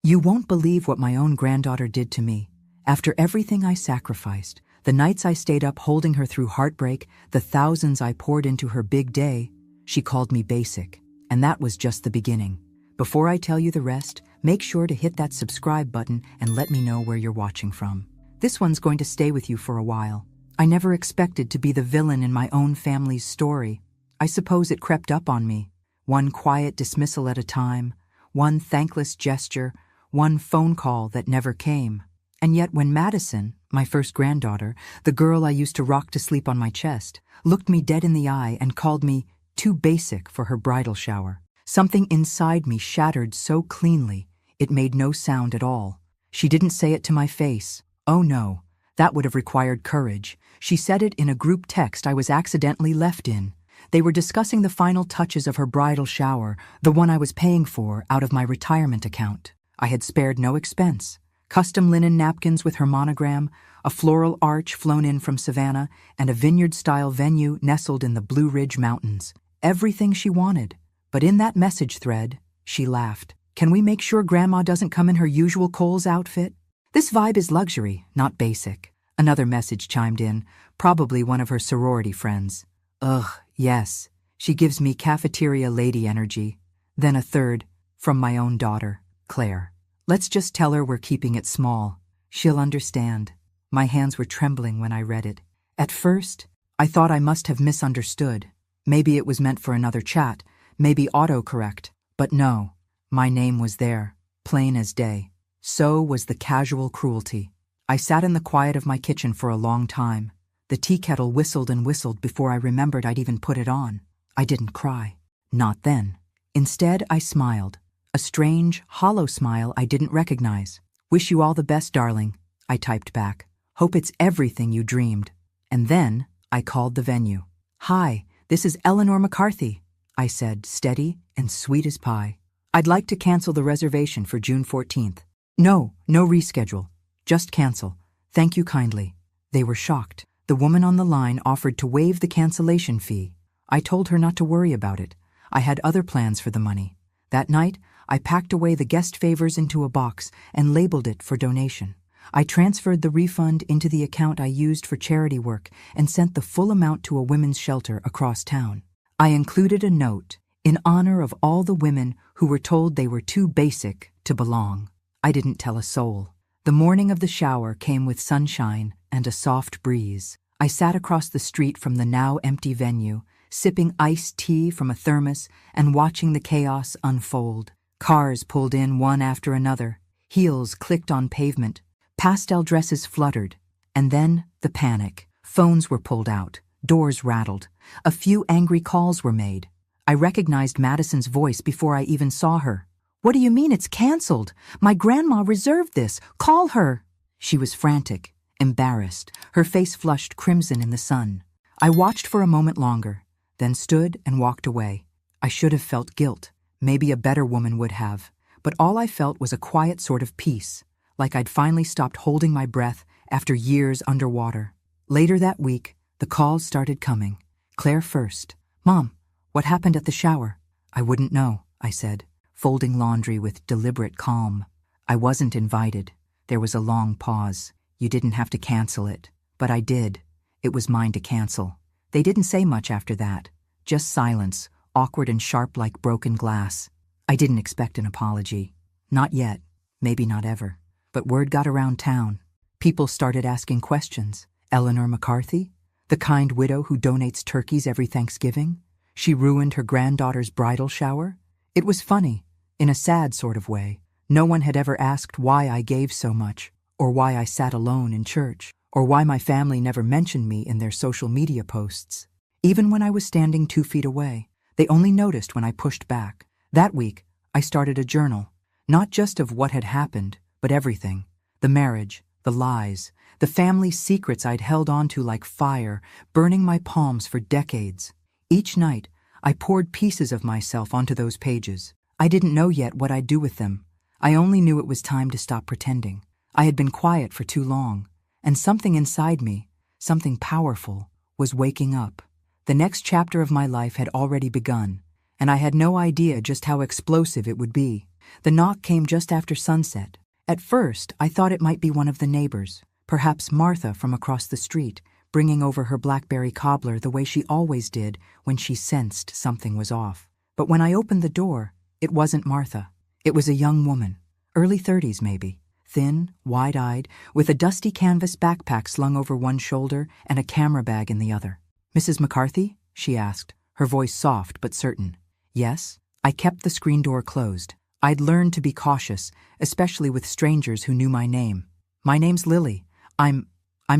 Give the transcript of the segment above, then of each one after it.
You won't believe what my own granddaughter did to me. After everything I sacrificed, the nights I stayed up holding her through heartbreak, the thousands I poured into her big day, she called me basic. And that was just the beginning. Before I tell you the rest, make sure to hit that subscribe button and let me know where you're watching from. This one's going to stay with you for a while. I never expected to be the villain in my own family's story. I suppose it crept up on me. One quiet dismissal at a time, one thankless gesture, one phone call that never came. And yet when Madison, my first granddaughter, the girl I used to rock to sleep on my chest, looked me dead in the eye and called me too basic for her bridal shower, something inside me shattered so cleanly, it made no sound at all. She didn't say it to my face. Oh no, that would have required courage. She said it in a group text I was accidentally left in. They were discussing the final touches of her bridal shower, the one I was paying for out of my retirement account. I had spared no expense. Custom linen napkins with her monogram, a floral arch flown in from Savannah, and a vineyard-style venue nestled in the Blue Ridge Mountains. Everything she wanted. But in that message thread, she laughed. Can we make sure Grandma doesn't come in her usual Kohl's outfit? This vibe is luxury, not basic. Another message chimed in, probably one of her sorority friends. Ugh, yes, she gives me cafeteria lady energy. Then a third, from my own daughter, Claire. Let's just tell her we're keeping it small. She'll understand. My hands were trembling when I read it. At first, I thought I must have misunderstood. Maybe it was meant for another chat, maybe autocorrect. But no, my name was there, plain as day. So was the casual cruelty. I sat in the quiet of my kitchen for a long time. The tea kettle whistled and whistled before I remembered I'd even put it on. I didn't cry. Not then. Instead, I smiled. A strange, hollow smile I didn't recognize. Wish you all the best, darling, I typed back. Hope it's everything you dreamed. And then I called the venue. Hi, this is Eleanor McCarthy, I said, steady and sweet as pie. I'd like to cancel the reservation for June 14th. No reschedule. Just cancel. Thank you kindly. They were shocked. The woman on the line offered to waive the cancellation fee. I told her not to worry about it. I had other plans for the money. That night, I packed away the guest favors into a box and labeled it for donation. I transferred the refund into the account I used for charity work and sent the full amount to a women's shelter across town. I included a note in honor of all the women who were told they were too basic to belong. I didn't tell a soul. The morning of the shower came with sunshine and a soft breeze. I sat across the street from the now empty venue, sipping iced tea from a thermos and watching the chaos unfold. Cars pulled in one after another. Heels clicked on pavement. Pastel dresses fluttered. And then the panic. Phones were pulled out. Doors rattled. A few angry calls were made. I recognized Madison's voice before I even saw her. What do you mean it's canceled? My grandma reserved this. Call her. She was frantic, embarrassed, her face flushed crimson in the sun. I watched for a moment longer, then stood and walked away. I should have felt guilt. Maybe a better woman would have. But all I felt was a quiet sort of peace, like I'd finally stopped holding my breath after years underwater. Later that week, the calls started coming. Claire first. Mom, what happened at the shower? I wouldn't know, I said, folding laundry with deliberate calm. I wasn't invited. There was a long pause. You didn't have to cancel it. But I did. It was mine to cancel. They didn't say much after that. Just silence, awkward and sharp like broken glass. I didn't expect an apology. Not yet. Maybe not ever. But word got around town. People started asking questions. Eleanor McCarthy? The kind widow who donates turkeys every Thanksgiving? She ruined her granddaughter's bridal shower? It was funny, in a sad sort of way. No one had ever asked why I gave so much, or why I sat alone in church, or why my family never mentioned me in their social media posts. Even when I was standing 2 feet away, they only noticed when I pushed back. That week, I started a journal, not just of what had happened, but everything. The marriage, the lies, the family secrets I'd held onto like fire, burning my palms for decades. Each night, I poured pieces of myself onto those pages. I didn't know yet what I'd do with them. I only knew it was time to stop pretending. I had been quiet for too long, and something inside me, something powerful, was waking up. The next chapter of my life had already begun, and I had no idea just how explosive it would be. The knock came just after sunset. At first, I thought it might be one of the neighbors, perhaps Martha from across the street, bringing over her blackberry cobbler the way she always did when she sensed something was off. But when I opened the door, it wasn't Martha. It was a young woman, early 30s maybe, thin, wide-eyed, with a dusty canvas backpack slung over one shoulder and a camera bag in the other. "Mrs. McCarthy?" she asked, her voice soft but certain. "Yes." I kept the screen door closed. I'd learned to be cautious, especially with strangers who knew my name. "My name's Lily. I'm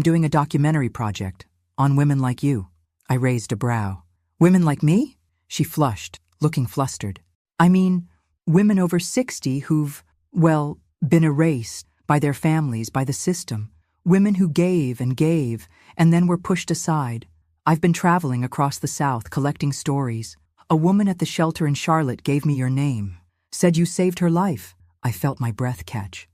doing a documentary project on women like you." I raised a brow. "Women like me?" She flushed, looking flustered. "I mean, women over 60 who've, well, been erased by their families, by the system. Women who gave and then were pushed aside. I've been traveling across the South collecting stories. A woman at the shelter in Charlotte gave me your name. Said you saved her life." I felt my breath catch.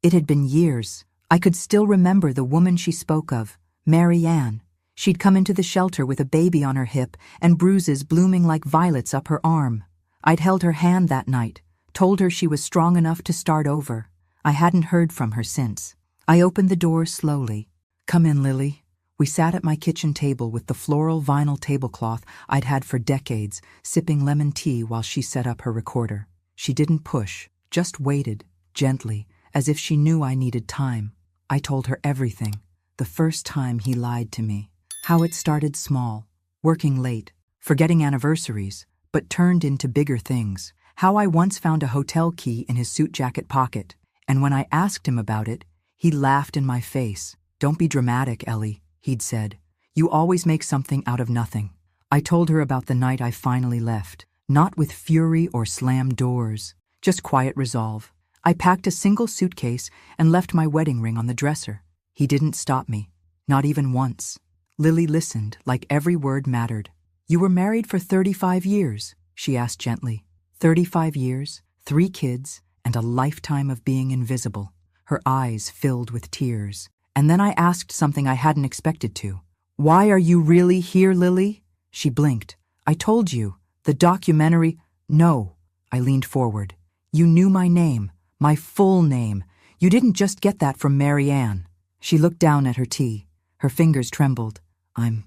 It had been years. I could still remember the woman she spoke of, Mary Ann. She'd come into the shelter with a baby on her hip and bruises blooming like violets up her arm. I'd held her hand that night, told her she was strong enough to start over. I hadn't heard from her since. I opened the door slowly. "Come in, Lily." We sat at my kitchen table with the floral vinyl tablecloth I'd had for decades, sipping lemon tea while she set up her recorder. She didn't push, just waited, gently, as if she knew I needed time. I told her everything. The first time he lied to me. How it started small, working late, forgetting anniversaries, but turned into bigger things. How I once found a hotel key in his suit jacket pocket, and when I asked him about it, he laughed in my face. "Don't be dramatic, Ellie," he'd said. "You always make something out of nothing." I told her about the night I finally left, not with fury or slammed doors, just quiet resolve. I packed a single suitcase and left my wedding ring on the dresser. He didn't stop me, not even once. Lily listened, like every word mattered. "You were married for 35 years, she asked gently. 35 years, 3 kids, and a lifetime of being invisible." Her eyes filled with tears. And then I asked something I hadn't expected to. "Why are you really here, Lily?" She blinked. "I told you, the documentary—" "No." I leaned forward. "You knew my name, my full name. You didn't just get that from Mary Ann." She looked down at her tea. Her fingers trembled. I'm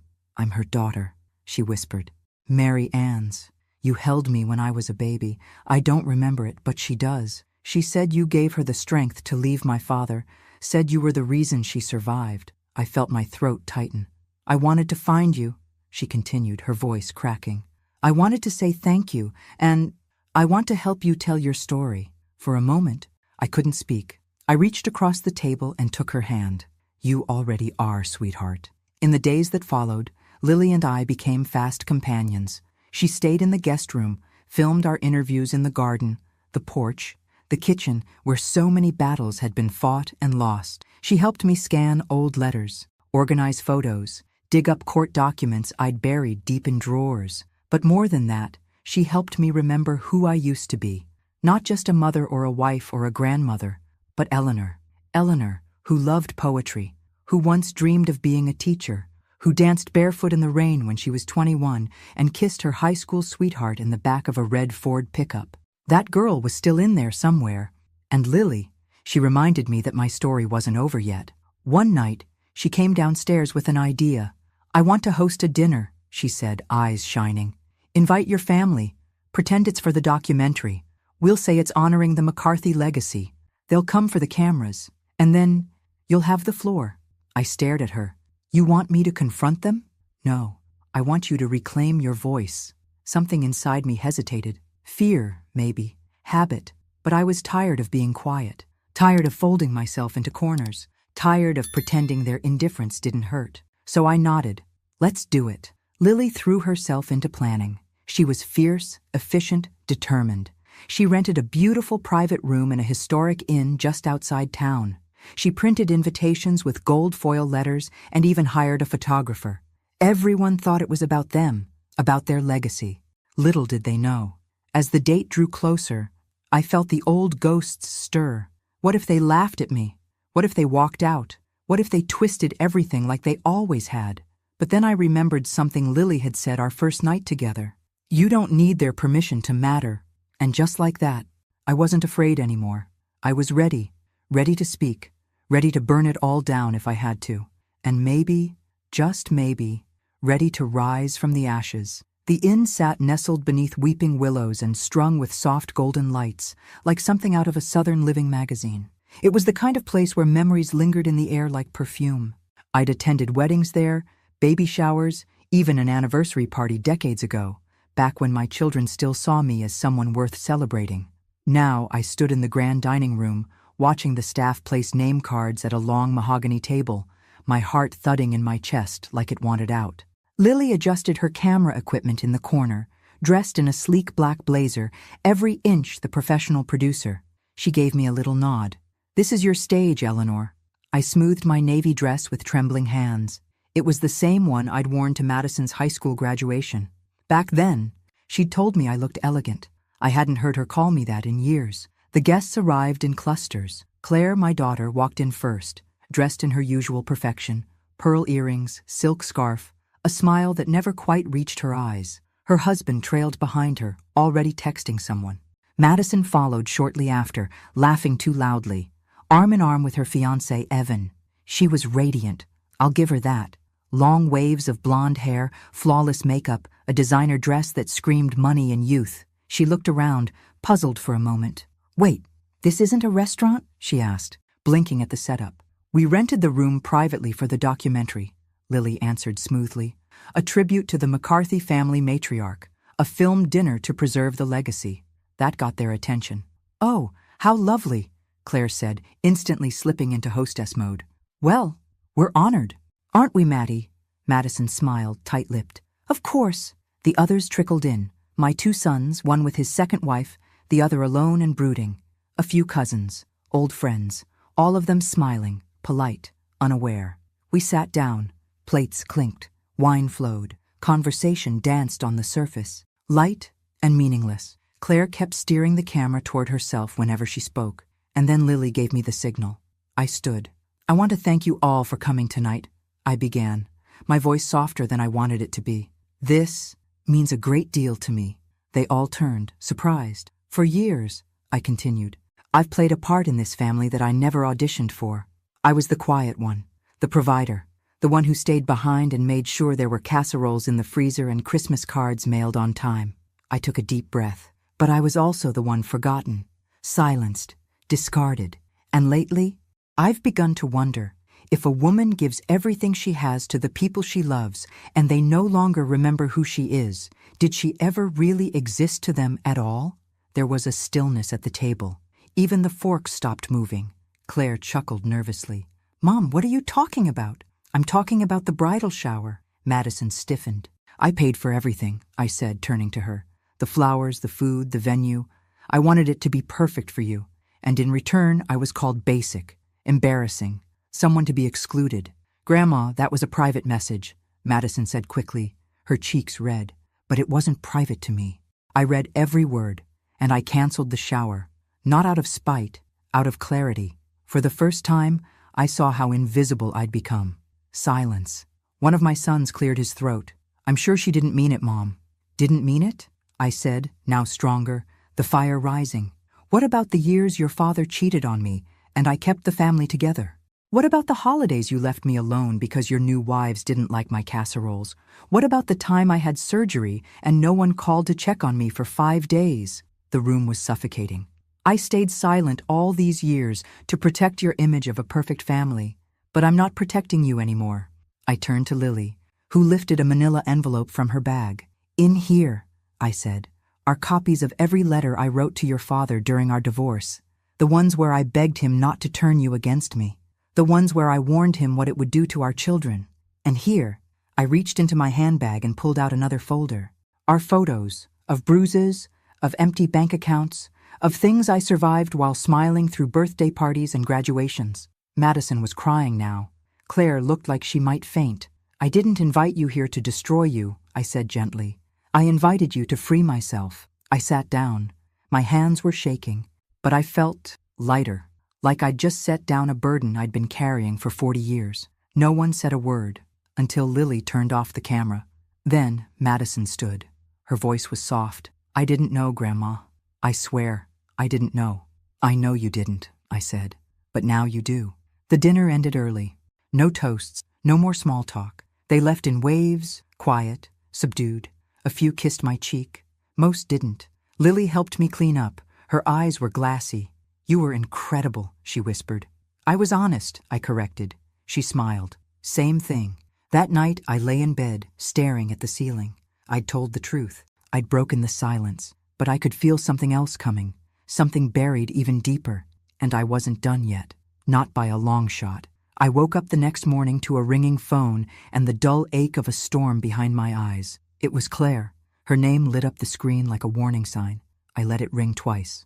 her daughter," she whispered. "Mary Ann's. You held me when I was a baby. I don't remember it, but she does. She said you gave her the strength to leave my father, said you were the reason she survived." I felt my throat tighten. "I wanted to find you," she continued, her voice cracking. "I wanted to say thank you, and I want to help you tell your story." For a moment, I couldn't speak. I reached across the table and took her hand. "You already are, sweetheart." In the days that followed, Lily and I became fast companions. She stayed in the guest room, filmed our interviews in the garden, the porch, the kitchen where so many battles had been fought and lost. She helped me scan old letters, organize photos, dig up court documents I'd buried deep in drawers. But more than that, she helped me remember who I used to be. Not just a mother or a wife or a grandmother, but Eleanor. Eleanor, who loved poetry, who once dreamed of being a teacher, who danced barefoot in the rain when she was 21 and kissed her high school sweetheart in the back of a red Ford pickup. That girl was still in there somewhere. And Lily, she reminded me that my story wasn't over yet. One night, she came downstairs with an idea. "I want to host a dinner," she said, eyes shining. "Invite your family. Pretend it's for the documentary. We'll say it's honoring the McCarthy legacy. They'll come for the cameras. And then you'll have the floor." I stared at her. "You want me to confront them?" "No, I want you to reclaim your voice." Something inside me hesitated. Fear, maybe. Habit. But I was tired of being quiet. Tired of folding myself into corners. Tired of pretending their indifference didn't hurt. So I nodded. "Let's do it." Lily threw herself into planning. She was fierce, efficient, determined. She rented a beautiful private room in a historic inn just outside town. She printed invitations with gold foil letters and even hired a photographer. Everyone thought it was about them, about their legacy. Little did they know. As the date drew closer, I felt the old ghosts stir. What if they laughed at me? What if they walked out? What if they twisted everything like they always had? But then I remembered something Lily had said our first night together. "You don't need their permission to matter." And just like that, I wasn't afraid anymore. I was ready, ready to speak, ready to burn it all down if I had to. And maybe, just maybe, ready to rise from the ashes. The inn sat nestled beneath weeping willows and strung with soft golden lights, like something out of a Southern Living magazine. It was the kind of place where memories lingered in the air like perfume. I'd attended weddings there, baby showers, even an anniversary party decades ago, back when my children still saw me as someone worth celebrating. Now I stood in the grand dining room, watching the staff place name cards at a long mahogany table, my heart thudding in my chest like it wanted out. Lily adjusted her camera equipment in the corner, dressed in a sleek black blazer, every inch the professional producer. She gave me a little nod. "This is your stage, Eleanor." I smoothed my navy dress with trembling hands. It was the same one I'd worn to Madison's high school graduation. Back then, she'd told me I looked elegant. I hadn't heard her call me that in years. The guests arrived in clusters. Claire, my daughter, walked in first, dressed in her usual perfection, pearl earrings, silk scarf, a smile that never quite reached her eyes. Her husband trailed behind her, already texting someone. Madison followed shortly after, laughing too loudly, arm in arm with her fiancé, Evan. She was radiant. I'll give her that. Long waves of blonde hair, flawless makeup, a designer dress that screamed money and youth. She looked around, puzzled for a moment. "Wait, this isn't a restaurant?" she asked, blinking at the setup. "We rented the room privately for the documentary," Lily answered smoothly. "A tribute to the McCarthy family matriarch, a filmed dinner to preserve the legacy." That got their attention. "Oh, how lovely," Claire said, instantly slipping into hostess mode. "Well, we're honored. Aren't we, Maddie?" Madison smiled, tight-lipped. "Of course." The others trickled in. My 2 sons, one with his second wife, the other alone and brooding. A few cousins, old friends, all of them smiling, polite, unaware. We sat down. Plates clinked. Wine flowed. Conversation danced on the surface. Light and meaningless. Claire kept steering the camera toward herself whenever she spoke. And then Lily gave me the signal. I stood. "I want to thank you all for coming tonight," I began, my voice softer than I wanted it to be. "This means a great deal to me." They all turned, surprised. "For years," I continued, "I've played a part in this family that I never auditioned for. I was the quiet one, the provider, the one who stayed behind and made sure there were casseroles in the freezer and Christmas cards mailed on time." I took a deep breath. "But I was also the one forgotten, silenced, discarded. And lately, I've begun to wonder, if a woman gives everything she has to the people she loves and they no longer remember who she is, did she ever really exist to them at all?" There was a stillness at the table. Even the forks stopped moving. Claire chuckled nervously. "Mom, what are you talking about?" "I'm talking about the bridal shower." Madison stiffened. "I paid for everything," I said, turning to her. "The flowers, the food, the venue. I wanted it to be perfect for you. And in return, I was called basic, embarrassing, someone to be excluded." "Grandma, that was a private message," Madison said quickly, her cheeks red. "But it wasn't private to me. I read every word, and I canceled the shower. Not out of spite, out of clarity. For the first time, I saw how invisible I'd become. Silence. One of my sons cleared his throat. "I'm sure she didn't mean it, Mom." "Didn't mean it?" I said, now stronger, the fire rising. "What about the years your father cheated on me, and I kept the family together? What about the holidays you left me alone because your new wives didn't like my casseroles? What about the time I had surgery and no one called to check on me for 5 days? The room was suffocating. "I stayed silent all these years to protect your image of a perfect family, but I'm not protecting you anymore." I turned to Lily, who lifted a manila envelope from her bag. "In here," I said, "are copies of every letter I wrote to your father during our divorce. The ones where I begged him not to turn you against me. The ones where I warned him what it would do to our children. And here," I reached into my handbag and pulled out another folder, "are photos of bruises, of empty bank accounts, of things I survived while smiling through birthday parties and graduations." Madison was crying now. Claire looked like she might faint. "I didn't invite you here to destroy you," I said gently. "I invited you to free myself." I sat down. My hands were shaking, but I felt lighter, like I'd just set down a burden I'd been carrying for 40 years. No one said a word, until Lily turned off the camera. Then Madison stood. Her voice was soft. "I didn't know, Grandma. I swear, I didn't know. I know you didn't, I said. But now you do. The dinner ended early. No toasts, no more small talk. They left in waves, quiet, subdued. A few kissed my cheek. Most didn't. Lily helped me clean up. Her eyes were glassy. You were incredible, she whispered. I was honest, I corrected. She smiled. Same thing. That night I lay in bed, staring at the ceiling. I'd told the truth. I'd broken the silence. But I could feel something else coming. Something buried even deeper. And I wasn't done yet. Not by a long shot. I woke up the next morning to a ringing phone and the dull ache of a storm behind my eyes. It was Claire. Her name lit up the screen like a warning sign. I let it ring twice.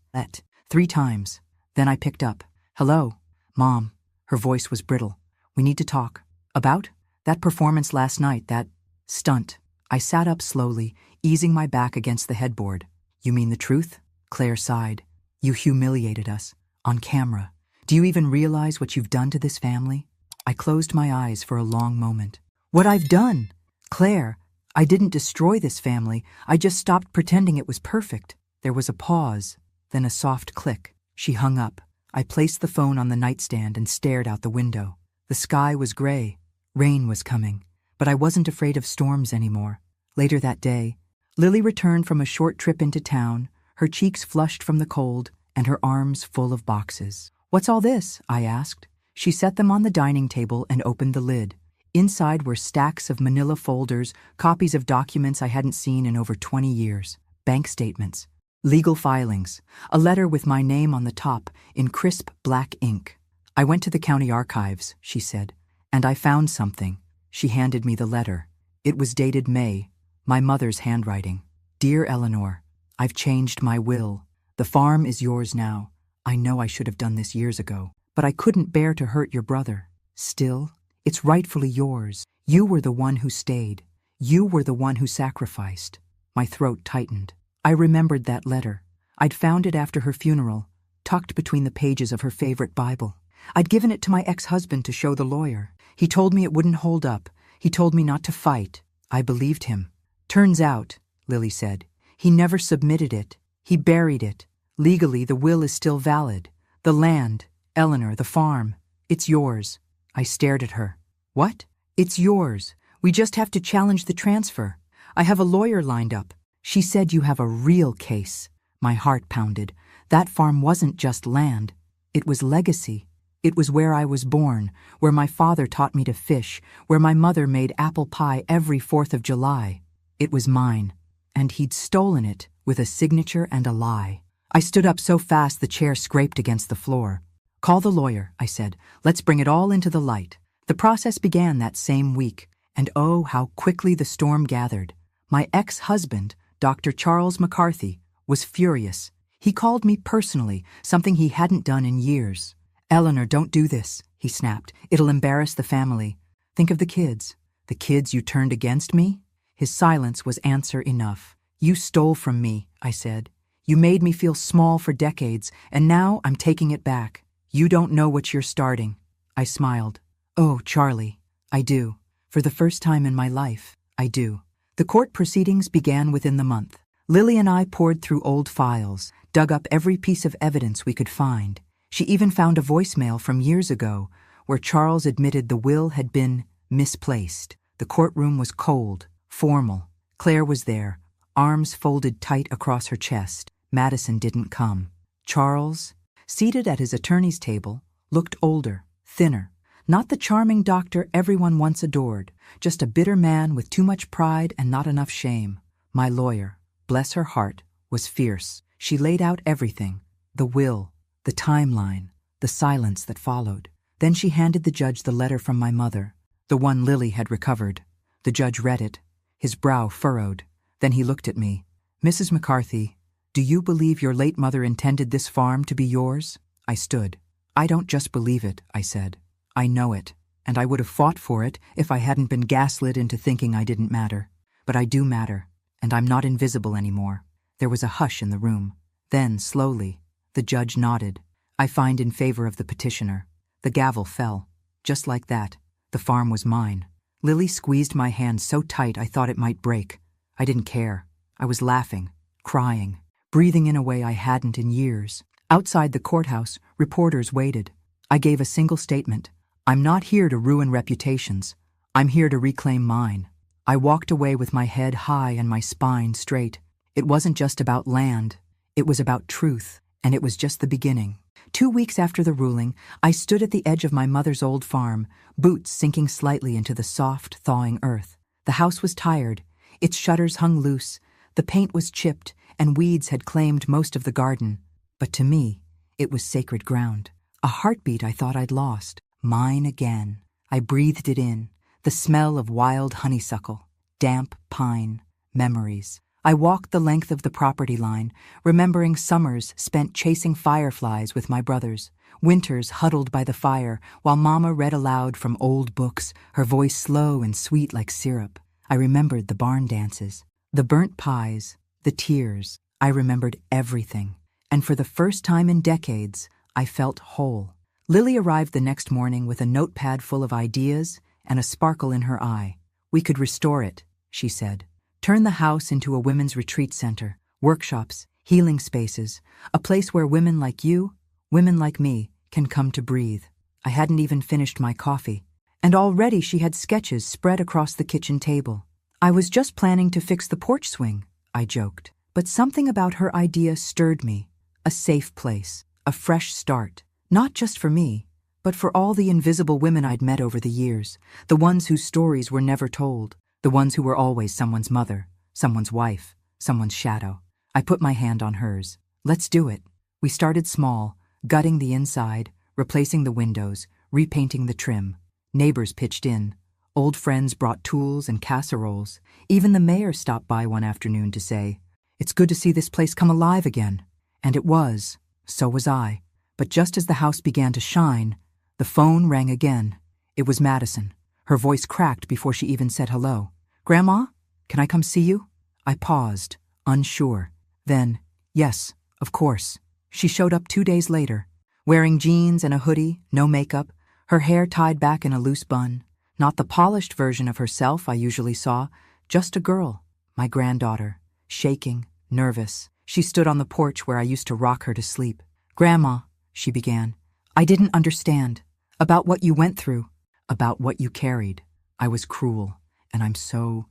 3 times. Then I picked up. Hello, Mom. Her voice was brittle. We need to talk. About? That performance last night, that stunt. I sat up slowly, easing my back against the headboard. You mean the truth? Claire sighed. You humiliated us. On camera. Do you even realize what you've done to this family? I closed my eyes for a long moment. What I've done? Claire, I didn't destroy this family. I just stopped pretending it was perfect. There was a pause, then a soft click. She hung up. I placed the phone on the nightstand and stared out the window. The sky was gray. Rain was coming. But I wasn't afraid of storms anymore. Later that day, Lily returned from a short trip into town, her cheeks flushed from the cold and her arms full of boxes. What's all this? I asked. She set them on the dining table and opened the lid. Inside were stacks of manila folders, copies of documents I hadn't seen in over 20 years, bank statements, legal filings, a letter with my name on the top in crisp black ink. I went to the county archives, she said, and I found something. She handed me the letter. It was dated May, my mother's handwriting. Dear Eleanor, I've changed my will. The farm is yours now. I know I should have done this years ago, but I couldn't bear to hurt your brother. Still, it's rightfully yours. You were the one who stayed. You were the one who sacrificed. My throat tightened. I remembered that letter. I'd found it after her funeral, tucked between the pages of her favorite Bible. I'd given it to my ex-husband to show the lawyer. He told me it wouldn't hold up. He told me not to fight. I believed him. Turns out, Lily said, he never submitted it. He buried it. Legally, the will is still valid. The land, Eleanor, the farm, it's yours. I stared at her. What? It's yours. We just have to challenge the transfer. I have a lawyer lined up. She said you have a real case. My heart pounded. That farm wasn't just land. It was legacy. It was where I was born, where my father taught me to fish, where my mother made apple pie every 4th of July. It was mine. And he'd stolen it with a signature and a lie. I stood up so fast the chair scraped against the floor. Call the lawyer, I said. Let's bring it all into the light. The process began that same week, and oh, how quickly the storm gathered. My ex-husband, Dr. Charles McCarthy, was furious. He called me personally, something he hadn't done in years. Eleanor, don't do this, he snapped. It'll embarrass the family. Think of the kids. The kids you turned against me? His silence was answer enough. You stole from me, I said. You made me feel small for decades, and now I'm taking it back. You don't know what you're starting. I smiled. Oh, Charlie, I do. For the first time in my life, I do. The court proceedings began within the month. Lily and I pored through old files, dug up every piece of evidence we could find. She even found a voicemail from years ago where Charles admitted the will had been misplaced. The courtroom was cold, formal. Claire was there, arms folded tight across her chest. Madison didn't come. Charles, seated at his attorney's table, looked older, thinner. Not the charming doctor everyone once adored, just a bitter man with too much pride and not enough shame. My lawyer, bless her heart, was fierce. She laid out everything, the will, the timeline, the silence that followed. Then she handed the judge the letter from my mother, the one Lily had recovered. The judge read it, his brow furrowed. Then he looked at me. Mrs. McCarthy, do you believe your late mother intended this farm to be yours? I stood. I don't just believe it, I said. I know it, and I would have fought for it if I hadn't been gaslit into thinking I didn't matter. But I do matter, and I'm not invisible anymore. There was a hush in the room. Then, slowly, the judge nodded. I find in favor of the petitioner. The gavel fell. Just like that, the farm was mine. Lily squeezed my hand so tight I thought it might break. I didn't care. I was laughing, crying, breathing in a way I hadn't in years. Outside the courthouse, reporters waited. I gave a single statement. I'm not here to ruin reputations. I'm here to reclaim mine. I walked away with my head high and my spine straight. It wasn't just about land. It was about truth, and it was just the beginning. 2 weeks after the ruling, I stood at the edge of my mother's old farm, boots sinking slightly into the soft, thawing earth. The house was tired. Its shutters hung loose. The paint was chipped, and weeds had claimed most of the garden. But to me, it was sacred ground. A heartbeat I thought I'd lost. Mine again. I breathed it in. The smell of wild honeysuckle, damp pine, memories. I walked the length of the property line, remembering summers spent chasing fireflies with my brothers, winters huddled by the fire while Mama read aloud from old books, her voice slow and sweet like syrup. I remembered the barn dances, the burnt pies, the tears. I remembered everything. And for the first time in decades, I felt whole. Lily arrived the next morning with a notepad full of ideas and a sparkle in her eye. We could restore it, she said. Turn the house into a women's retreat center, workshops, healing spaces, a place where women like you, women like me, can come to breathe. I hadn't even finished my coffee, and already she had sketches spread across the kitchen table. I was just planning to fix the porch swing, I joked. But something about her idea stirred me. A safe place, a fresh start, not just for me, but for all the invisible women I'd met over the years, the ones whose stories were never told, the ones who were always someone's mother, someone's wife, someone's shadow. I put my hand on hers. Let's do it. We started small, gutting the inside, replacing the windows, repainting the trim. Neighbors pitched in. Old friends brought tools and casseroles. Even the mayor stopped by one afternoon to say, "It's good to see this place come alive again." And it was. So was I. But just as the house began to shine, the phone rang again. It was Madison. Her voice cracked before she even said hello. "Grandma, can I come see you?" I paused, unsure. Then, yes, of course. She showed up 2 days later, wearing jeans and a hoodie, no makeup, her hair tied back in a loose bun. Not the polished version of herself I usually saw, just a girl, my granddaughter, shaking, nervous. She stood on the porch where I used to rock her to sleep. "Grandma," she began, "I didn't understand. About what you went through. About what you carried. I was cruel, and I'm so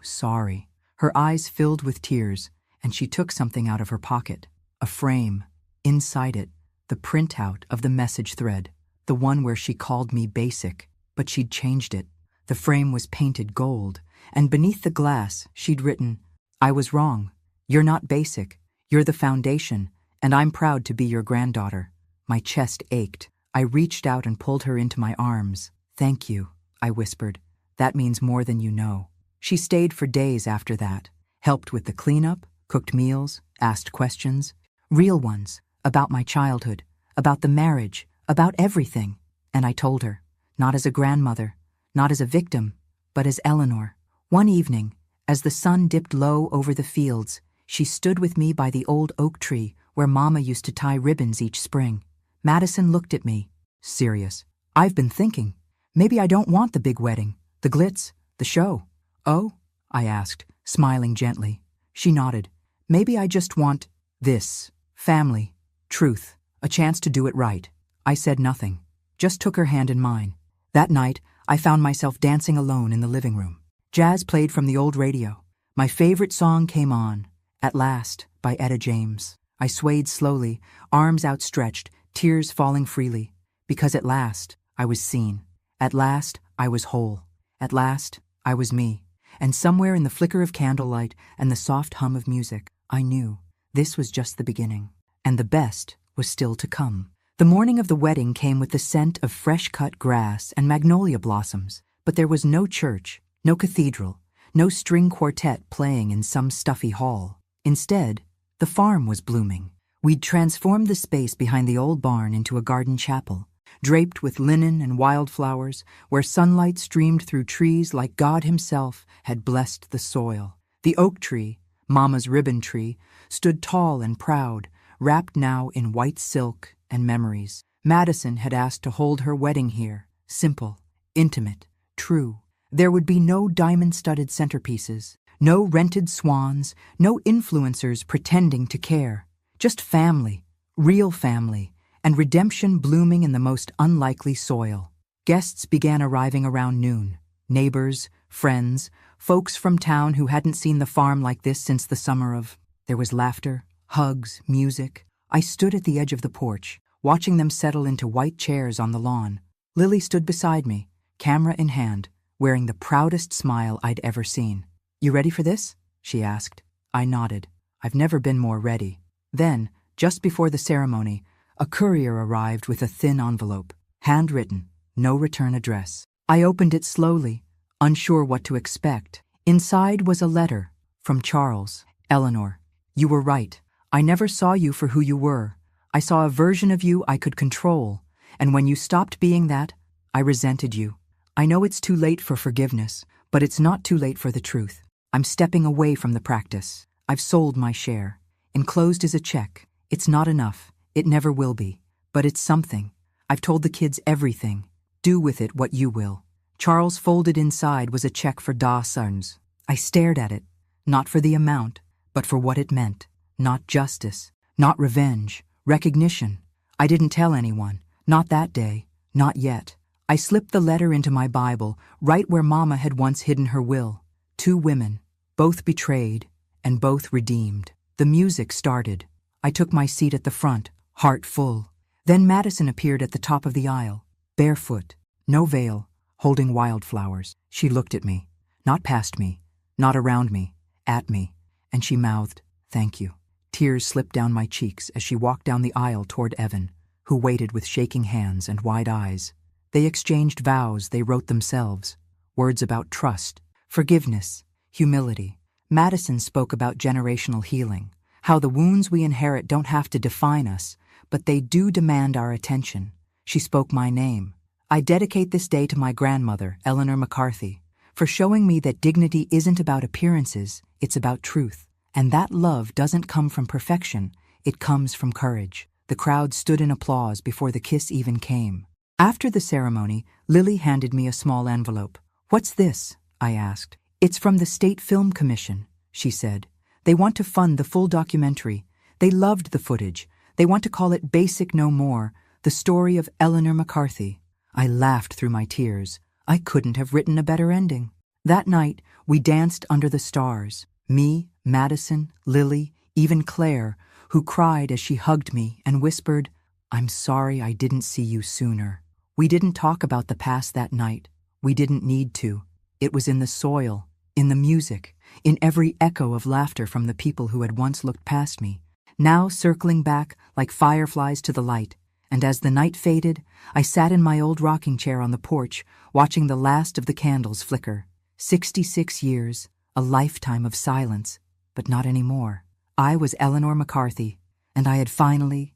sorry." Her eyes filled with tears, and she took something out of her pocket. A frame. Inside it, the printout of the message thread. The one where she called me basic, but she'd changed it. The frame was painted gold, and beneath the glass, she'd written, "I was wrong. You're not basic. You're the foundation, and I'm proud to be your granddaughter." My chest ached. I reached out and pulled her into my arms. "Thank you," I whispered. "That means more than you know." She stayed for days after that, helped with the cleanup, cooked meals, asked questions, real ones, about my childhood, about the marriage, about everything. And I told her, not as a grandmother, not as a victim, but as Eleanor. One evening, as the sun dipped low over the fields, she stood with me by the old oak tree where Mama used to tie ribbons each spring. Madison looked at me, serious. "I've been thinking, maybe I don't want the big wedding, the glitz, the show." "Oh?" I asked, smiling gently. She nodded. "Maybe I just want this, family, truth, a chance to do it right." I said nothing, just took her hand in mine. That night, I found myself dancing alone in the living room. Jazz played from the old radio. My favorite song came on, At Last, by Etta James. I swayed slowly, arms outstretched, tears falling freely, because at last, I was seen. At last, I was whole. At last, I was me. And somewhere in the flicker of candlelight and the soft hum of music, I knew this was just the beginning, and the best was still to come. The morning of the wedding came with the scent of fresh-cut grass and magnolia blossoms, but there was no church, no cathedral, no string quartet playing in some stuffy hall. Instead, the farm was blooming. We'd transformed the space behind the old barn into a garden chapel, draped with linen and wildflowers, where sunlight streamed through trees like God himself had blessed the soil. The oak tree, Mama's ribbon tree, stood tall and proud, wrapped now in white silk and memories. Madison had asked to hold her wedding here, simple, intimate, true. There would be no diamond-studded centerpieces, No rented swans, no influencers pretending to care. Just family, real family, and redemption blooming in the most unlikely soil. Guests began arriving around noon. Neighbors, friends, folks from town who hadn't seen the farm like this since the summer of... There was laughter, hugs, music. I stood at the edge of the porch, watching them settle into white chairs on the lawn. Lily stood beside me, camera in hand, wearing the proudest smile I'd ever seen. "You ready for this?" she asked. I nodded. I've never been more ready. Then, just before the ceremony, a courier arrived with a thin envelope, handwritten, no return address. I opened it slowly, unsure what to expect. Inside was a letter from Charles. "Eleanor, you were right. I never saw you for who you were. I saw a version of you I could control, and when you stopped being that, I resented you. I know it's too late for forgiveness, but it's not too late for the truth. I'm stepping away from the practice. I've sold my share. Enclosed is a check. It's not enough. It never will be. But it's something. I've told the kids everything. Do with it what you will." Charles folded inside was a check for $10. I stared at it, not for the amount, but for what it meant. Not justice, not revenge, recognition. I didn't tell anyone, not that day, not yet. I slipped the letter into my Bible, right where Mama had once hidden her will. 2 women, both betrayed, and both redeemed. The music started. I took my seat at the front, heart full. Then Madison appeared at the top of the aisle, barefoot, no veil, holding wildflowers. She looked at me, not past me, not around me, at me, and she mouthed, "Thank you." Tears slipped down my cheeks as she walked down the aisle toward Evan, who waited with shaking hands and wide eyes. They exchanged vows they wrote themselves, words about trust, forgiveness, humility. Madison spoke about generational healing, how the wounds we inherit don't have to define us, but they do demand our attention. She spoke my name. I dedicate this day to my grandmother, Eleanor McCarthy, for showing me that dignity isn't about appearances, it's about truth. And that love doesn't come from perfection, it comes from courage. The crowd stood in applause before the kiss even came. After the ceremony, Lily handed me a small envelope. "What's this?" I asked. "It's from the State Film Commission," she said. "They want to fund the full documentary. They loved the footage. They want to call it Basic No More, the story of Eleanor McCarthy." I laughed through my tears. I couldn't have written a better ending. That night, we danced under the stars. Me, Madison, Lily, even Claire, who cried as she hugged me and whispered, "I'm sorry I didn't see you sooner." We didn't talk about the past that night. We didn't need to. It was in the soil, in the music, in every echo of laughter from the people who had once looked past me, now circling back like fireflies to the light. And as the night faded, I sat in my old rocking chair on the porch, watching the last of the candles flicker. 66 years, a lifetime of silence, but not anymore. I was Eleanor McCarthy, and I had finally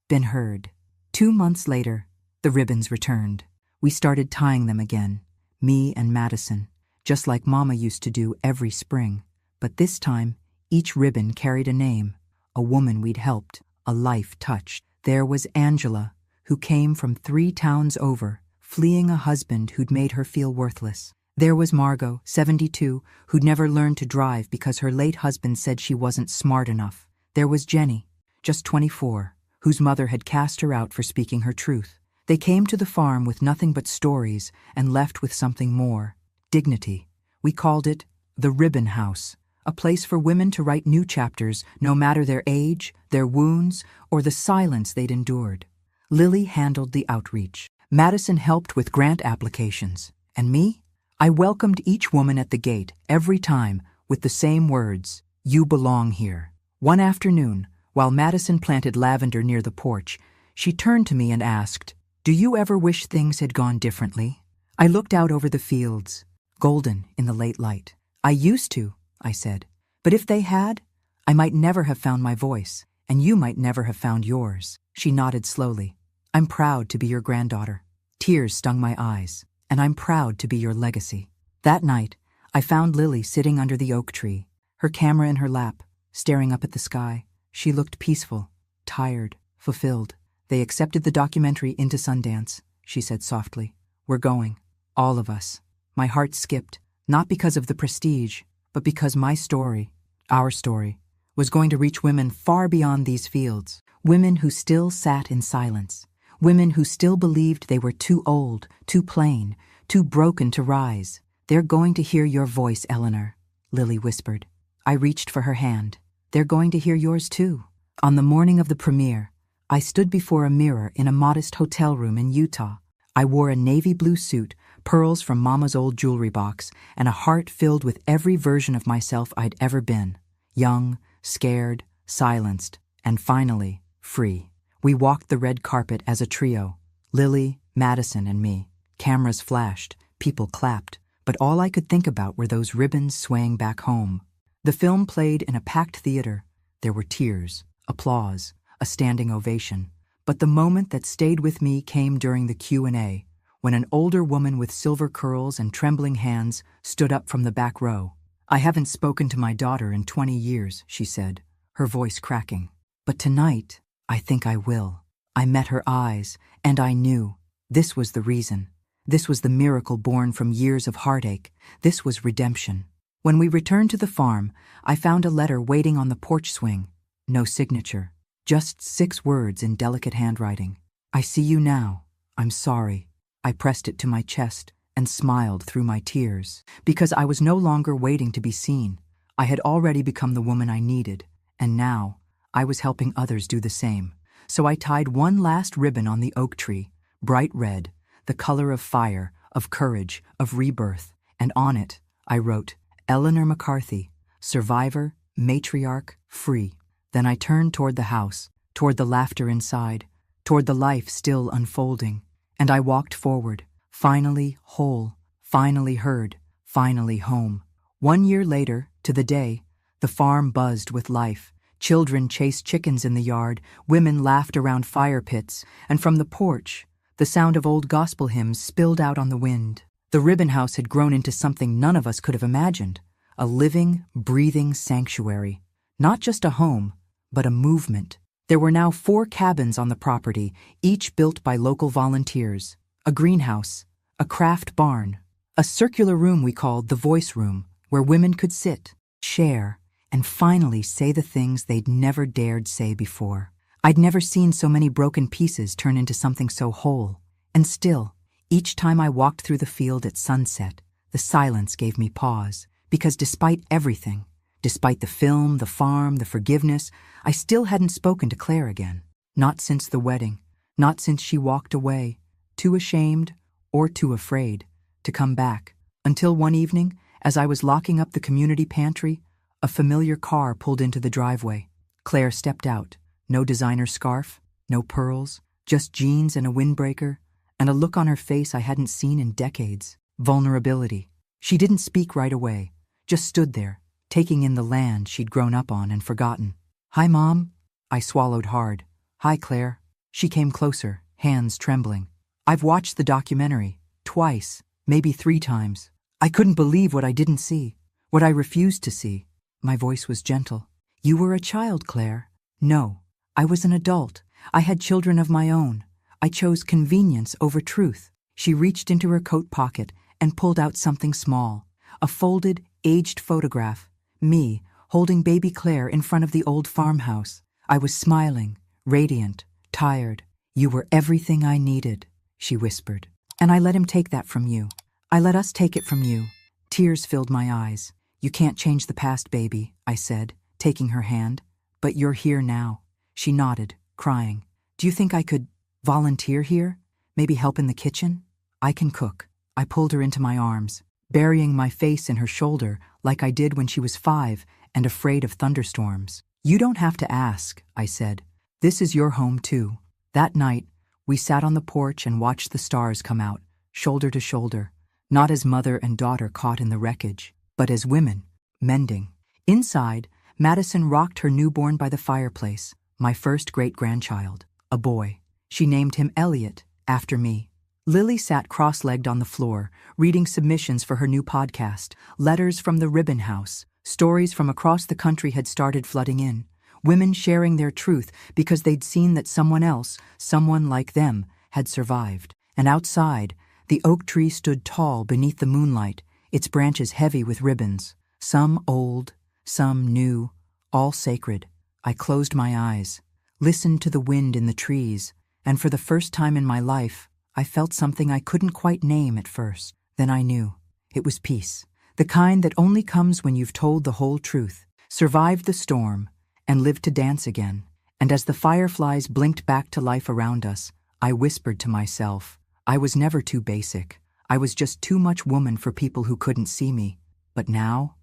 been heard. 2 months later, the ribbons returned. We started tying them again, me and Madison, just like Mama used to do every spring. But this time, each ribbon carried a name, a woman we'd helped, a life touched. There was Angela, who came from 3 towns over, fleeing a husband who'd made her feel worthless. There was Margot, 72, who'd never learned to drive because her late husband said she wasn't smart enough. There was Jenny, just 24, whose mother had cast her out for speaking her truth. They came to the farm with nothing but stories and left with something more, dignity. We called it the Ribbon House, a place for women to write new chapters, no matter their age, their wounds, or the silence they'd endured. Lily handled the outreach. Madison helped with grant applications. And me? I welcomed each woman at the gate, every time, with the same words, "You belong here." One afternoon, while Madison planted lavender near the porch, she turned to me and asked, "Do you ever wish things had gone differently?" I looked out over the fields, golden in the late light. "I used to," I said. "But if they had, I might never have found my voice, and you might never have found yours." She nodded slowly. "I'm proud to be your granddaughter." Tears stung my eyes. "And I'm proud to be your legacy." That night, I found Lily sitting under the oak tree, her camera in her lap, staring up at the sky. She looked peaceful, tired, fulfilled. "They accepted the documentary into Sundance," she said softly. "We're going, all of us." My heart skipped, not because of the prestige, but because my story, our story, was going to reach women far beyond these fields, women who still sat in silence, women who still believed they were too old, too plain, too broken to rise. "They're going to hear your voice, Eleanor," Lily whispered. I reached for her hand. "They're going to hear yours too." On the morning of the premiere, I stood before a mirror in a modest hotel room in Utah. I wore a navy blue suit, pearls from Mama's old jewelry box, and a heart filled with every version of myself I'd ever been. Young, scared, silenced, and finally, free. We walked the red carpet as a trio, Lily, Madison, and me. Cameras flashed, people clapped, but all I could think about were those ribbons swaying back home. The film played in a packed theater. There were tears, applause, a standing ovation. But the moment that stayed with me came during the Q&A, when an older woman with silver curls and trembling hands stood up from the back row. "I haven't spoken to my daughter in 20 years, she said, her voice cracking. "But tonight, I think I will." I met her eyes, and I knew. This was the reason. This was the miracle born from years of heartache. This was redemption. When we returned to the farm, I found a letter waiting on the porch swing. No signature, just 6 words in delicate handwriting. "I see you now. I'm sorry." I pressed it to my chest and smiled through my tears, because I was no longer waiting to be seen. I had already become the woman I needed, and now I was helping others do the same. So I tied one last ribbon on the oak tree, bright red, the color of fire, of courage, of rebirth, and on it I wrote, "Eleanor McCarthy, survivor, matriarch, free." Then I turned toward the house, toward the laughter inside, toward the life still unfolding, and I walked forward, finally whole, finally heard, finally home. 1 year later, to the day, the farm buzzed with life. Children chased chickens in the yard, women laughed around fire pits, and from the porch, the sound of old gospel hymns spilled out on the wind. The ribbon house had grown into something none of us could have imagined, a living, breathing sanctuary. Not just a home, but a movement. There were now 4 cabins on the property, each built by local volunteers. A greenhouse, a craft barn, a circular room we called the voice room, where women could sit, share, and finally say the things they'd never dared say before. I'd never seen so many broken pieces turn into something so whole. And still, each time I walked through the field at sunset, the silence gave me pause, because despite everything, despite the film, the farm, the forgiveness, I still hadn't spoken to Claire again. Not since the wedding, not since she walked away, too ashamed or too afraid to come back, until one evening, as I was locking up the community pantry, a familiar car pulled into the driveway. Claire stepped out. No designer scarf, no pearls, just jeans and a windbreaker, and a look on her face I hadn't seen in decades. Vulnerability. She didn't speak right away, just stood there, taking in the land she'd grown up on and forgotten. "Hi, Mom." I swallowed hard. "Hi, Claire." She came closer, hands trembling. "I've watched the documentary, twice, maybe 3 times. I couldn't believe what I didn't see, what I refused to see." My voice was gentle. "You were a child, Claire." "No, I was an adult. I had children of my own. I chose convenience over truth." She reached into her coat pocket and pulled out something small, a folded, aged photograph. Me, holding baby Claire in front of the old farmhouse. I was smiling, radiant, tired. "You were everything I needed," she whispered. "And I let him take that from you. I let us take it from you." Tears filled my eyes. "You can't change the past, baby," I said, taking her hand. "But you're here now." She nodded, crying. "Do you think I could volunteer here? Maybe help in the kitchen?" "I can cook." I pulled her into my arms, burying my face in her shoulder like I did when she was 5 and afraid of thunderstorms. "You don't have to ask," I said. "This is your home too." That night, we sat on the porch and watched the stars come out, shoulder to shoulder, not as mother and daughter caught in the wreckage, but as women, mending. Inside, Madison rocked her newborn by the fireplace, my first great-grandchild, a boy. She named him Elliot, after me. Lily sat cross-legged on the floor, reading submissions for her new podcast. Letters from the Ribbon House. Stories from across the country had started flooding in. Women sharing their truth because they'd seen that someone else, someone like them, had survived. And outside, the oak tree stood tall beneath the moonlight, its branches heavy with ribbons. Some old, some new, all sacred. I closed my eyes, listened to the wind in the trees, and for the first time in my life, I felt something I couldn't quite name at first. Then I knew. It was peace. The kind that only comes when you've told the whole truth, survived the storm, and lived to dance again. And as the fireflies blinked back to life around us, I whispered to myself, I was never too basic. I was just too much woman for people who couldn't see me. But now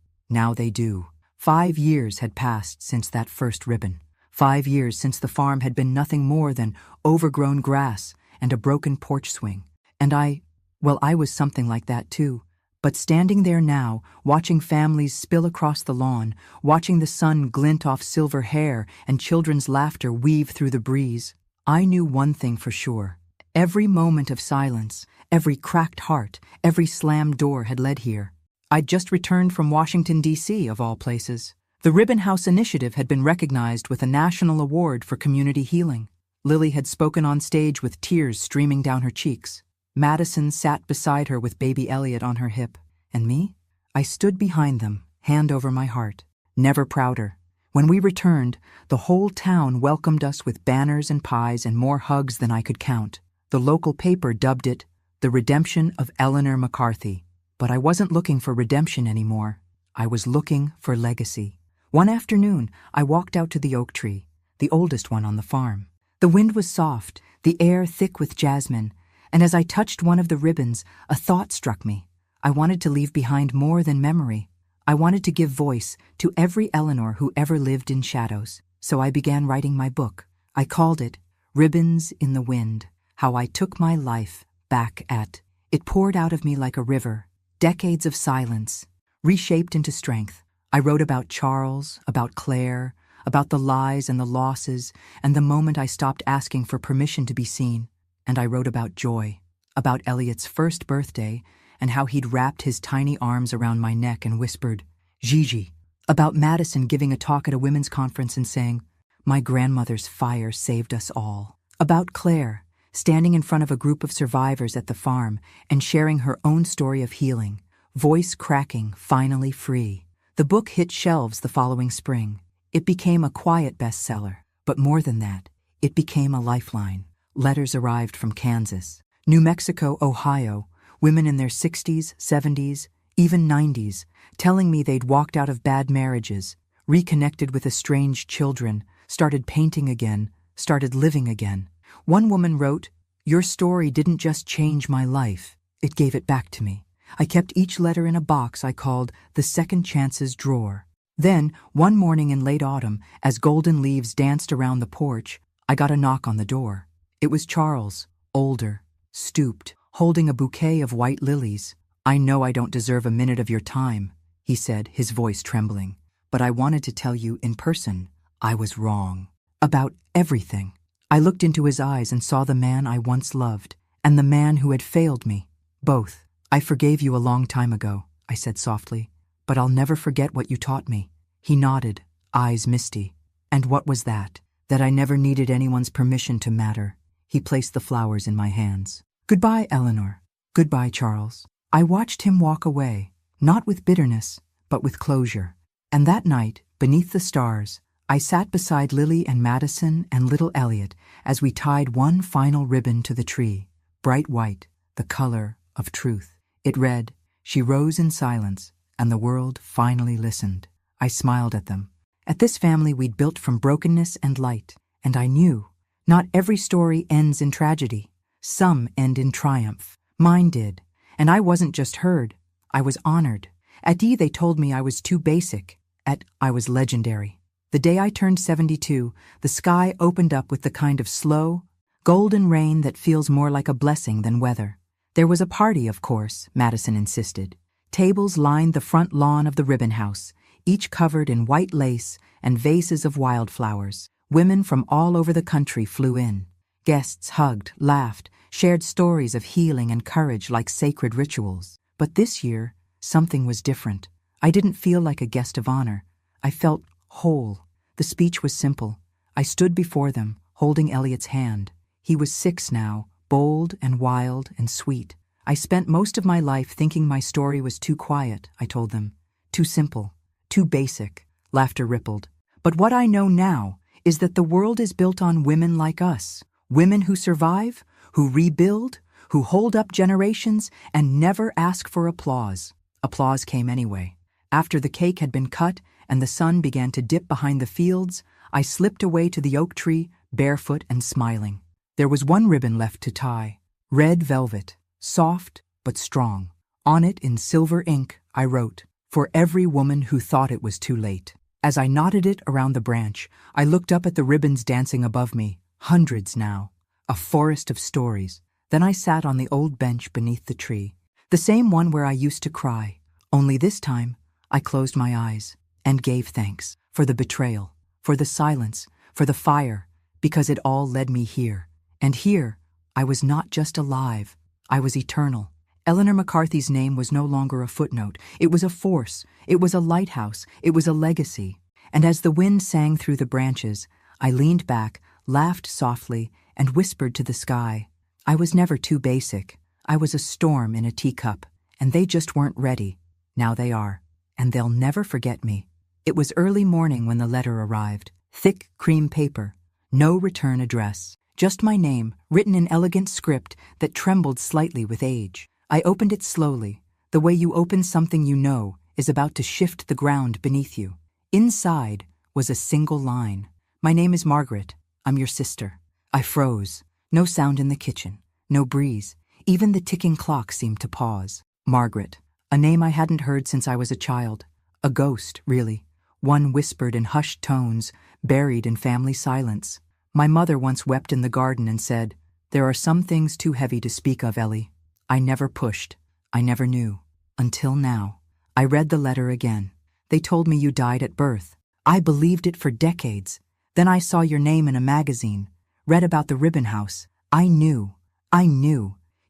they do. 5 years had passed since that first ribbon. 5 years since the farm had been nothing more than overgrown grass and a broken porch swing. And I was something like that too. But standing there now, watching families spill across the lawn, watching the sun glint off silver hair and children's laughter weave through the breeze, I knew one thing for sure. Every moment of silence, every cracked heart, every slammed door had led here. I'd just returned from Washington, D.C., of all places. The Ribbon House Initiative had been recognized with a national award for community healing. Lily had spoken on stage with tears streaming down her cheeks. Madison sat beside her with baby Elliot on her hip. And me? I stood behind them, hand over my heart. Never prouder. When we returned, the whole town welcomed us with banners and pies and more hugs than I could count. The local paper dubbed it the redemption of Eleanor McCarthy. But I wasn't looking for redemption anymore. I was looking for legacy. One afternoon, I walked out to the oak tree, the oldest one on the farm. The wind was soft, the air thick with jasmine, and as I touched one of the ribbons, a thought struck me. I wanted to leave behind more than memory. I wanted to give voice to every Eleanor who ever lived in shadows. So I began writing my book. I called it Ribbons in the Wind, How I Took My Life Back at. It poured out of me like a river, decades of silence, reshaped into strength. I wrote about Charles, about Claire, about the lies and the losses, and the moment I stopped asking for permission to be seen. And I wrote about joy, about Elliot's first birthday, and how he'd wrapped his tiny arms around my neck and whispered, Gigi. About Madison giving a talk at a women's conference and saying, my grandmother's fire saved us all. About Claire, standing in front of a group of survivors at the farm and sharing her own story of healing, voice cracking, finally free. The book hit shelves the following spring. It became a quiet bestseller, but more than that, it became a lifeline. Letters arrived from Kansas, New Mexico, Ohio, women in their 60s, 70s, even 90s, telling me they'd walked out of bad marriages, reconnected with estranged children, started painting again, started living again. One woman wrote, your story didn't just change my life, it gave it back to me. I kept each letter in a box I called the Second Chances drawer. Then, one morning in late autumn, as golden leaves danced around the porch, I got a knock on the door. It was Charles, older, stooped, holding a bouquet of white lilies. I know I don't deserve a minute of your time, he said, his voice trembling. But I wanted to tell you in person, I was wrong. About everything. I looked into his eyes and saw the man I once loved, and the man who had failed me. Both. I forgave you a long time ago, I said softly, but I'll never forget what you taught me. He nodded, eyes misty. And what was that? That I never needed anyone's permission to matter. He placed the flowers in my hands. Goodbye, Eleanor. Goodbye, Charles. I watched him walk away, not with bitterness, but with closure. And that night, beneath the stars, I sat beside Lily and Madison and little Elliot as we tied one final ribbon to the tree, bright white, the color of truth. It read, she rose in silence, and the world finally listened. I smiled at them. At this family we'd built from brokenness and light, and I knew, not every story ends in tragedy. Some end in triumph. Mine did. And I wasn't just heard, I was honored. At D they told me I was too basic. At I was legendary. The day I turned 72, the sky opened up with the kind of slow, golden rain that feels more like a blessing than weather. There was a party, of course, Madison insisted. Tables lined the front lawn of the Ribbon House, each covered in white lace and vases of wildflowers. Women from all over the country flew in. Guests hugged, laughed, shared stories of healing and courage like sacred rituals. But this year, something was different. I didn't feel like a guest of honor. I felt whole. The speech was simple. I stood before them, holding Elliot's hand. He was 6 now, bold and wild and sweet. I spent most of my life thinking my story was too quiet, I told them. Too simple, too basic, laughter rippled. But what I know now is that the world is built on women like us, women who survive, who rebuild, who hold up generations and never ask for applause. Applause came anyway. After the cake had been cut and the sun began to dip behind the fields, I slipped away to the oak tree, barefoot and smiling. There was one ribbon left to tie, red velvet, soft but strong. On it in silver ink I wrote, "For every woman who thought it was too late." As I knotted it around the branch, I looked up at the ribbons dancing above me, hundreds now, a forest of stories. Then I sat on the old bench beneath the tree, the same one where I used to cry. Only this time, I closed my eyes and gave thanks for the betrayal, for the silence, for the fire, because it all led me here. And here, I was not just alive, I was eternal. Eleanor McCarthy's name was no longer a footnote. It was a force. It was a lighthouse. It was a legacy. And as the wind sang through the branches, I leaned back, laughed softly, and whispered to the sky. I was never too basic. I was a storm in a teacup, and they just weren't ready. Now they are, and they'll never forget me. It was early morning when the letter arrived. Thick cream paper, no return address, just my name, written in elegant script that trembled slightly with age. I opened it slowly, the way you open something you know is about to shift the ground beneath you. Inside was a single line. "My name is Margaret. I'm your sister." I froze. No sound in the kitchen, no breeze. Even the ticking clock seemed to pause. Margaret, a name I hadn't heard since I was a child. A ghost, really. One whispered in hushed tones, buried in family silence. My mother once wept in the garden and said, "There are some things too heavy to speak of, Ellie." I never pushed. I never knew. Until now. I read the letter again. They told me you died at birth. I believed it for decades. Then I saw your name in a magazine, read about the ribbon house. I knew.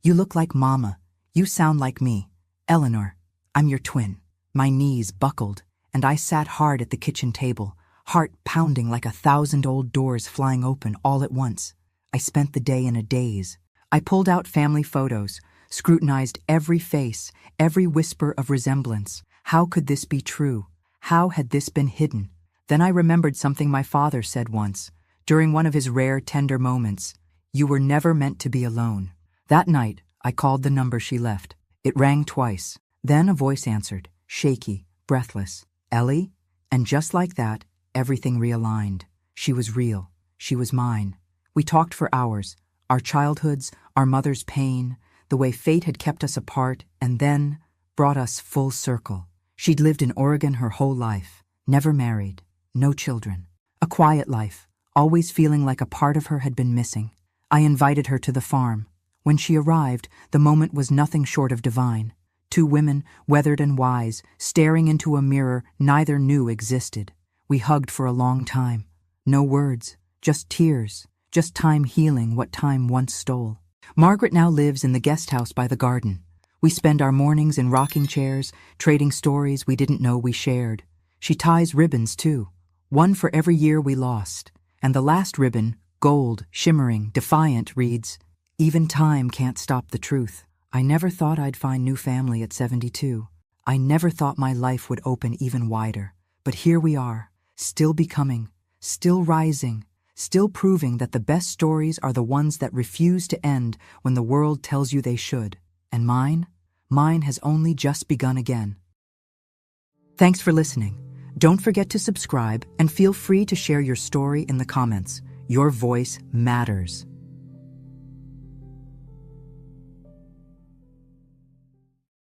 You look like Mama. You sound like me. Eleanor, I'm your twin. My knees buckled, and I sat hard at the kitchen table, heart pounding like 1,000 old doors flying open all at once. I spent the day in a daze. I pulled out family photos, scrutinized every face, every whisper of resemblance. How could this be true? How had this been hidden? Then I remembered something my father said once, during one of his rare tender moments. You were never meant to be alone. That night, I called the number she left. It rang twice. Then a voice answered, shaky, breathless. "Ellie?" And just like that, everything realigned. She was real. She was mine. We talked for hours. Our childhoods, our mother's pain, the way fate had kept us apart, and then brought us full circle. She'd lived in Oregon her whole life, never married, no children. A quiet life, always feeling like a part of her had been missing. I invited her to the farm. When she arrived, the moment was nothing short of divine. Two women, weathered and wise, staring into a mirror neither knew existed. We hugged for a long time. No words, just tears, just time healing what time once stole. Margaret now lives in the guest house by the garden. We spend our mornings in rocking chairs, trading stories we didn't know we shared. She ties ribbons, too, one for every year we lost. And the last ribbon, gold, shimmering, defiant, reads, "Even time can't stop the truth." I never thought I'd find new family at 72. I never thought my life would open even wider. But here we are, still becoming, still rising, still proving that the best stories are the ones that refuse to end when the world tells you they should. And mine has only just begun again. Thanks for listening. Don't forget to subscribe and feel free to share your story in the comments. Your voice matters.